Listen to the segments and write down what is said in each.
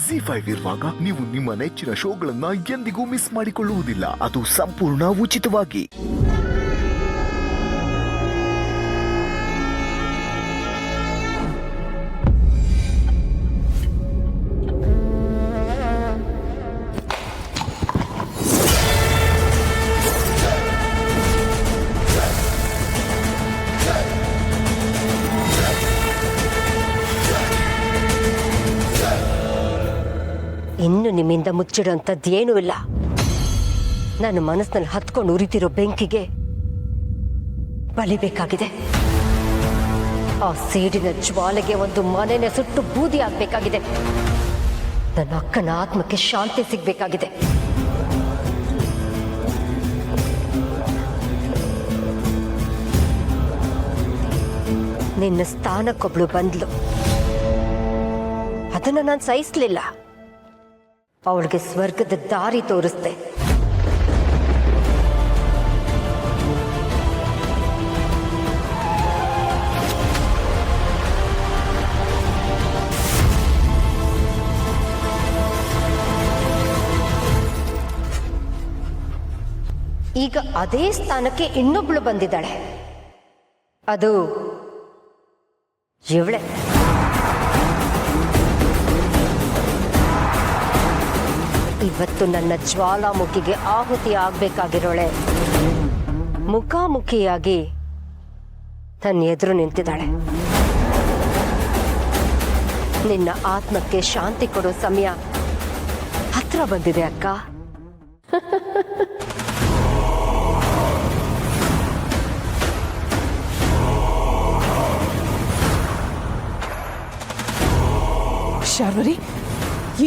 ZEE5 ಇರುವಾಗ ನೀವು ನಿಮ್ಮ ನೆಚ್ಚಿನ ಶೋಗಳನ್ನ ಎಂದಿಗೂ ಮಿಸ್ ಮಾಡಿಕೊಳ್ಳುವುದಿಲ್ಲ. ಅದು ಸಂಪೂರ್ಣ ಉಚಿತವಾಗಿ. ಇನ್ನು ನಿಮ್ಮಿಂದ ಮುಚ್ಚಿಡೋಂಥದ್ದೇನೂ ಇಲ್ಲ. ನನ್ನ ಮನಸ್ಸಿನಲ್ಲಿ ಹತ್ಕೊಂಡು ಉರಿತಿರೋ ಬೆಂಕಿಗೆ ಬಲಿಬೇಕಾಗಿದೆ. ಆ ಸೇಡಿನ ಜ್ವಾಲೆಗೆ ಒಂದು ಮನೆನ ಸುಟ್ಟು ಬೂದಿ ಆಗ್ಬೇಕಾಗಿದೆ. ನನ್ನ ಅಕ್ಕನ ಆತ್ಮಕ್ಕೆ ಶಾಂತಿ ಸಿಗ್ಬೇಕಾಗಿದೆ. ನಿನ್ನ ಸ್ಥಾನಕ್ಕೊಬ್ಳು ಬಂದ್ಲು. ಅದನ್ನು ನಾನು ಸಹಿಸ್ಲಿಲ್ಲ. ಅವಳಿಗೆ ಸ್ವರ್ಗದ ದಾರಿ ತೋರಿಸ್ದೆ. ಈಗ ಅದೇ ಸ್ಥಾನಕ್ಕೆ ಇನ್ನೊಬ್ಳು ಬಂದಿದ್ದಾಳೆ. ಅದು ಇವಳೆ. ಇವತ್ತು ನನ್ನ ಜ್ವಾಲಾಮುಖಿಗೆ ಆಹುತಿ ಆಗ್ಬೇಕಾಗಿರೋಳೆ ಮುಖಾಮುಖಿಯಾಗಿ ತನ್ನ ಎದುರು ನಿಂತಿದ್ದಾಳೆ. ನಿನ್ನ ಆತ್ಮಕ್ಕೆ ಶಾಂತಿ ಕೊಡೋ ಸಮಯ ಹತ್ರ ಬಂದಿದೆ ಅಕ್ಕ. ಶಾರ್ವರಿ,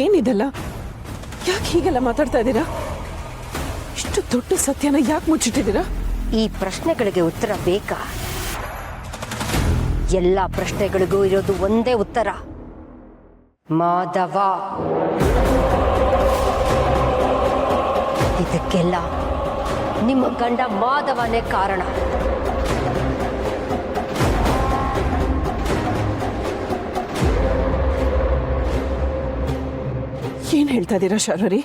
ಏನಿದೆಲ್ಲ? ಯಾಕೆ ಹೀಗೆಲ್ಲ ಮಾತಾಡ್ತಾ ಇದ್ದೀರಾ? ಇಷ್ಟು ದೊಡ್ಡ ಸತ್ಯನ ಯಾಕೆ ಮುಚ್ಚಿಟ್ಟಿದ್ದೀರಾ? ಈ ಪ್ರಶ್ನೆಗಳಿಗೆ ಉತ್ತರ ಬೇಕಾ? ಎಲ್ಲ ಪ್ರಶ್ನೆಗಳಿಗೂ ಇರೋದು ಒಂದೇ ಉತ್ತರ, ಮಾಧವ. ಇದಕ್ಕೆಲ್ಲ ನಿಮ್ಮ ಗಂಡ ಮಾಧವನೇ ಕಾರಣ. ಏನ್ ಹೇಳ್ತಾ ಇದ್ದೀರಾ ಶಾರ್ವರಿ?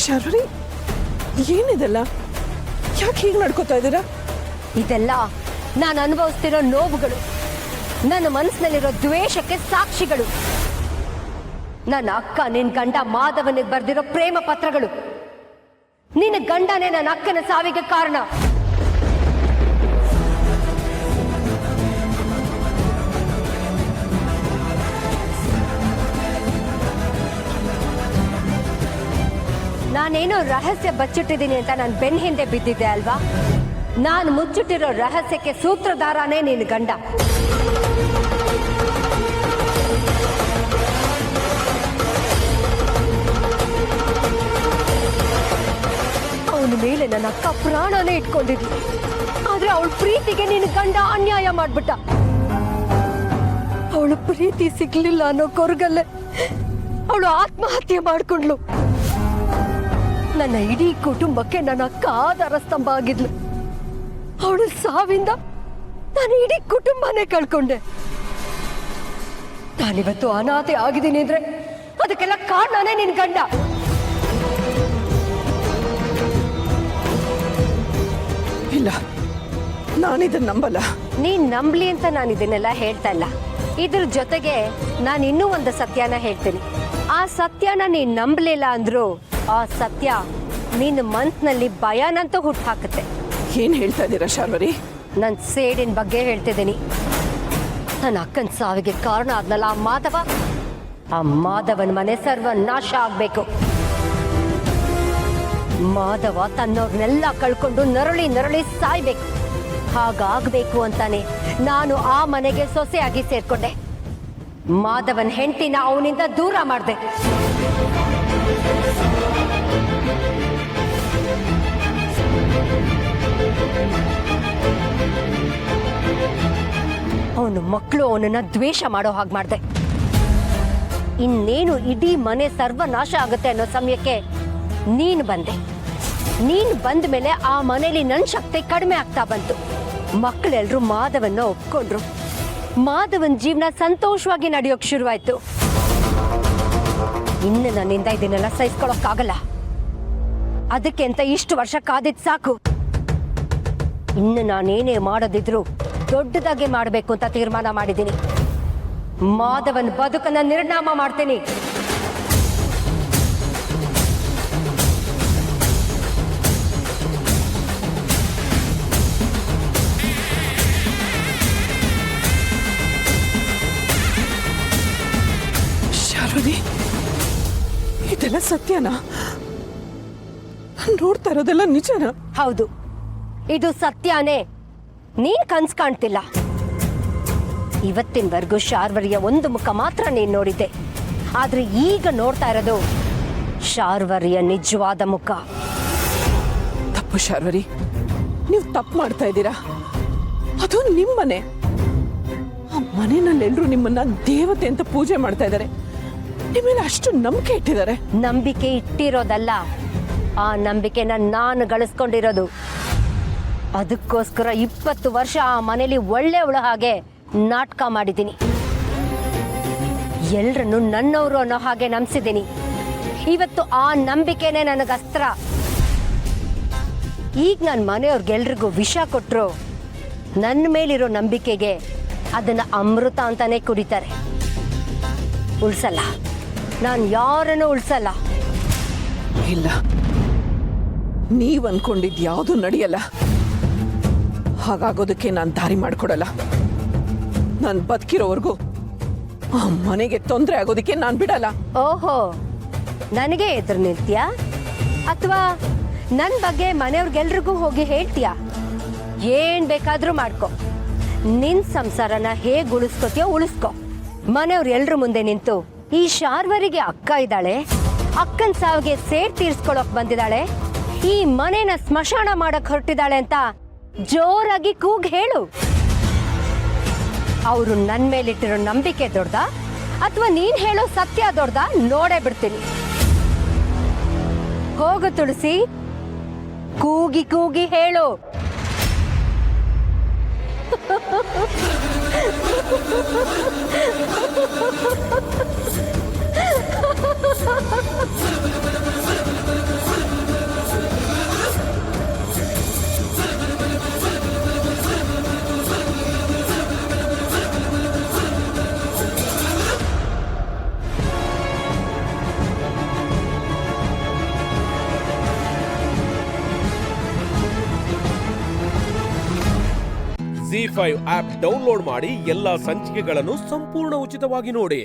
ಶಾರ್ವರಿ, ಏನಿದೆಲ್ಲ? ಯಾಕೆ ಹೀಗೆ ನಡ್ಕೋತಾ ಇದ್ದೀರಾ? ಇದೆಲ್ಲ ನಾನು ಅನುಭವಿಸ್ತಿರೋ ನೋವುಗಳು, ನನ್ನ ಮನಸ್ಸಿನಲ್ಲಿರೋ ದ್ವೇಷಕ್ಕೆ ಸಾಕ್ಷಿಗಳು. ನನ್ನ ಅಕ್ಕ ನಿನ್ನ ಗಂಡ ಮಾಧವನಿಗೆ ಬರೆದಿರೋ ಪ್ರೇಮ ಪತ್ರಗಳು. ನಿನ್ನ ಗಂಡನೇ ನನ್ನ ಅಕ್ಕನ ಸಾವಿಗೆ ಕಾರಣ. ನಾನೇನೋ ರಹಸ್ಯ ಬಚ್ಚಿಟ್ಟಿದ್ದೀನಿ ಅಂತ ನಾನು ಬೆನ್ನ ಹಿಂದೆ ಬಿದ್ದಿದ್ದೆ ಅಲ್ವಾ? ನಾನು ಮುಚ್ಚಿಟ್ಟಿರೋ ರಹಸ್ಯಕ್ಕೆ ಸೂತ್ರಧಾರನೇ ನಿನ್ನ ಗಂಡ. ಅವನ ಮೇಲೆ ನನ್ನ ಅಕ್ಕ ಪ್ರಾಣನೇ ಇಟ್ಕೊಂಡಿದ್ಲು. ಆದ್ರೆ ಅವಳ ಪ್ರೀತಿಗೆ ನಿನ್ನ ಗಂಡ ಅನ್ಯಾಯ ಮಾಡ್ಬಿಟ್ಟ. ಅವಳ ಪ್ರೀತಿ ಸಿಗ್ಲಿಲ್ಲ ಅನ್ನೋ ಕೊರಗಲ್ಲೇ ಅವಳು ಆತ್ಮಹತ್ಯೆ ಮಾಡ್ಕೊಂಡ್ಲು. ನನ್ನ ಇಡೀ ಕುಟುಂಬಕ್ಕೆ ನನ್ನ ಅಕ್ಕ ಆಧಾರ ಸ್ತಂಭ ಆಗಿದ್ಲು. ಅವಳ ಸಾವಿಂದ ನಾನು ಇಡೀ ಕುಟುಂಬನೇ ಕಳ್ಕೊಂಡೆ. ನಾನಿವತ್ತು ಅನಾಥೆ ಆಗಿದ್ದೀನಿ ಅಂದ್ರೆ ಅದಕ್ಕೆಲ್ಲ ಕಾರಣನೇ ನಿನ್ ಗಂಡ. ಇಲ್ಲ, ನಾನಿದನ್ನ ನಂಬಲ್ಲ. ನೀನ್ ನಂಬ್ಲಿ ಅಂತ ನಾನು ಇದನ್ನೆಲ್ಲ ಹೇಳ್ತಾ ಇಲ್ಲ. ಇದ್ರ ಜೊತೆಗೆ ನಾನು ಇನ್ನೂ ಒಂದು ಸತ್ಯನ ಹೇಳ್ತೀನಿ. ಆ ಸತ್ಯನ ನೀನ್ ನಂಬಲಿಲ್ಲ ಅಂದ್ರು ಆ ಸತ್ಯ ನಿನ್ನ ಮನ್ಸಿನಲ್ಲಿ ಭಯನಂತೂ ಹುಟ್ಟು ಹಾಕುತ್ತೆ. ಏನ್ ಹೇಳ್ತಾ ಇದ್ದೀರಾ ಶಾರ್ವರಿ? ನನ್ನ ಸೇಡಿನ ಬಗ್ಗೆ ಹೇಳ್ತಿದ್ದೀನಿ. ನನ್ನ ಅಕ್ಕನ ಸಾವಿಗೆ ಕಾರಣ ಆದ್ನಲ್ಲ ಆ ಮಾಧವ, ಆ ಮಾಧವನ ಮನೆ ಸರ್ವ ನಾಶ ಆಗ್ಬೇಕು. ಮಾಧವ ತನ್ನವ್ರನ್ನೆಲ್ಲ ಕಳ್ಕೊಂಡು ನರಳಿ ನರಳಿ ಸಾಯ್ಬೇಕು. ಹಾಗಾಗ್ಬೇಕು ಅಂತಾನೆ ನಾನು ಆ ಮನೆಗೆ ಸೊಸೆಯಾಗಿ ಸೇರ್ಕೊಂಡೆ. ಮಾಧವನ್ ಹೆಂಡತಿನ ಅವನಿಂದ ದೂರ ಮಾಡಿದೆ. ಅವನ ಮಕ್ಕಳು ಅವನನ್ನ ದ್ವೇಷ ಮಾಡೋ ಹಾಗೆ ಮಾಡಿದೆ. ಇನ್ನೇನು ಇಡೀ ಮನೆ ಸರ್ವನಾಶ ಆಗುತ್ತೆ ಅನ್ನೋ ಸಮಯಕ್ಕೆ ನೀನು ಬಂದೆ. ನೀನು ಬಂದ ಮೇಲೆ ಆ ಮನೇಲಿ ನನ್ನ ಶಕ್ತಿ ಕಡಿಮೆ ಆಗ್ತಾ ಬಂತು. ಮಕ್ಕಳೆಲ್ಲರೂ ಮಾಧವನ್ನ ಒಪ್ಕೊಂಡ್ರು. ಮಾಧವನ್ ಜೀವನ ಸಂತೋಷವಾಗಿ ನಡೆಯೋಕ್ ಶುರುವಾಯ್ತು. ಇನ್ನು ನನ್ನಿಂದ ಇದನ್ನೆಲ್ಲ ಸಹಿಸ್ಕೊಳಕ್ಕಾಗಲ್ಲ. ಅದಕ್ಕೆ ಅಂತ ಇಷ್ಟು ವರ್ಷ ಕಾದಿದ್ ಸಾಕು. ಇನ್ನು ನಾನೇನೇ ಮಾಡೋದಿದ್ರು ದೊಡ್ಡದಾಗೆ ಮಾಡಬೇಕು ಅಂತ ತೀರ್ಮಾನ ಮಾಡಿದ್ದೀನಿ. ಮಾಧವನ್ ಬದುಕನ್ನ ನಿರ್ನಾಮ ಮಾಡ್ತೀನಿ. ಶಾರ್ವರಿ, ಇದೆಲ್ಲ ಸತ್ಯನಾ? ನೋಡ್ತಾ ಇರೋದೆಲ್ಲ ನಿಜನಾ? ಹೌದು, ಇದು ಸತ್ಯನೇ. ನೀನ್ ಕನ್ಸ್ ಕಾಣ್ತಿಲ್ಲ. ಇವತ್ತಿನವರೆಗೂ ಶಾರ್ವರಿಯ ಒಂದು ಮುಖ ಮಾತ್ರ ನೀನ್ ನೋಡಿದ್ದೆ. ಆದ್ರೆ ಈಗ ನೋಡ್ತಾ ಇರೋದು ಶಾರ್ವರಿಯ ನಿಜವಾದ ಮುಖ. ತಪ್ಪು ಶಾರ್ವರಿ, ನೀವು ತಪ್ಪು ಮಾಡ್ತಾ ಇದ್ದೀರಾ. ಅದು ನಿಮ್ಮನೆ. ಆ ಮನೆಯಲ್ಲೆಲ್ಲರೂ ನಿಮ್ಮನ್ನ ದೇವತೆ ಅಂತ ಪೂಜೆ ಮಾಡ್ತಾ ಇದ್ದಾರೆ. ನಿಮ್ಮೇಲೆ ಅಷ್ಟು ನಂಬಿಕೆ ಇಟ್ಟಿದ್ದಾರೆ. ನಂಬಿಕೆ ಇಟ್ಟಿರೋದಲ್ಲ, ಆ ನಂಬಿಕೆನ ನಾನು ಗಳಿಸ್ಕೊಂಡಿರೋದು. ಅದಕ್ಕೋಸ್ಕರ 20 ವರ್ಷ ಆ ಮನೇಲಿ ಒಳ್ಳೆಯವಳ ಹಾಗೆ ನಾಟಕ ಮಾಡಿದ್ದೀನಿ. ಎಲ್ರನ್ನು ನನ್ನವರು ಅನ್ನೋ ಹಾಗೆ ನಂಬಿಸಿದ್ದೀನಿ. ಇವತ್ತು ಆ ನಂಬಿಕೆನೇ ನನಗೆ ಅಸ್ತ್ರ. ಈಗ ನನ್ನ ಮನೆಯವ್ರಿಗೆಲ್ರಿಗೂ ವಿಷ ಕೊಟ್ಟರು ನನ್ನ ಮೇಲಿರೋ ನಂಬಿಕೆಗೆ ಅದನ್ನ ಅಮೃತ ಅಂತಾನೆ ಕುಡಿತಾರೆ. ಉಳ್ಸಲ್ಲ, ನಾನು ಯಾರನ್ನೂ ಉಳ್ಸಲ್ಲ. ಇಲ್ಲ, ನೀವ್ ಅನ್ಕೊಂಡಿದ್ ಯಾವುದು ನಡೆಯಲ್ಲ. ಹಾಗಾಗೋದಕ್ಕೆ ನಾನು ದಾರಿ ಮಾಡ್ಕೊಡಲ್ಲ. ನಾನು ಬದುಕಿರೋವರೆಗೂ ಆ ಮನೆಗೆ ತೊಂದರೆ ಆಗೋದಕ್ಕೆ ನಾನು ಬಿಡಲ್ಲ. ಓಹೋ, ನನಗೆ ಎದುರು ನಿಲ್ತೀಯಾ ಅಥವಾ ನನ್ನ ಬಗ್ಗೆ ಮನೆಯವ್ರಿಗೆಲ್ರಿಗೂ ಹೋಗಿ ಹೇಳ್ತೀಯಾ? ಏನ್ ಬೇಕಾದ್ರೂ ಮಾಡ್ಕೊ. ನಿನ್ ಸಂಸಾರನ ಹೇಗ್ ಉಳಿಸ್ಕೋತೀಯೋ ಉಳಿಸ್ಕೊ. ಮನೆಯವ್ರು ಎಲ್ರ ಮುಂದೆ ನಿಂತು ಈ ಶಾರ್ವರಿಗೆ ಅಕ್ಕ ಇದ್ದಾಳೆ, ಅಕ್ಕನ ಸಾವಿಗೆ ಸೇರ್ ತೀರ್ಸ್ಕೊಳಕ್ ಬಂದಿದ್ದಾಳೆ, ಈ ಮನೆನ ಸ್ಮಶಾನ ಮಾಡಕ್ ಹೊರಟಿದ್ದಾಳೆ ಅಂತ ಜೋರಾಗಿ ಕೂಗ್ ಹೇಳು. ಅವರು ನನ್ ಮೇಲಿಟ್ಟಿರೋ ನಂಬಿಕೆ ದೊಡ್ಡ ಅಥವಾ ನೀನ್ ಹೇಳೋ ಸತ್ಯ ದೊಡ್ಡ ನೋಡೇ ಬಿಡ್ತೀನಿ. ಹೋಗು ತುಳಸಿ, ಕೂಗಿ ಕೂಗಿ ಹೇಳು. ZEE5 ಆಪ್ ಡೌನ್ಲೋಡ್ ಮಾಡಿ ಎಲ್ಲಾ ಸಂಚಿಕೆಗಳನ್ನು ಸಂಪೂರ್ಣ ಉಚಿತವಾಗಿ ನೋಡಿ.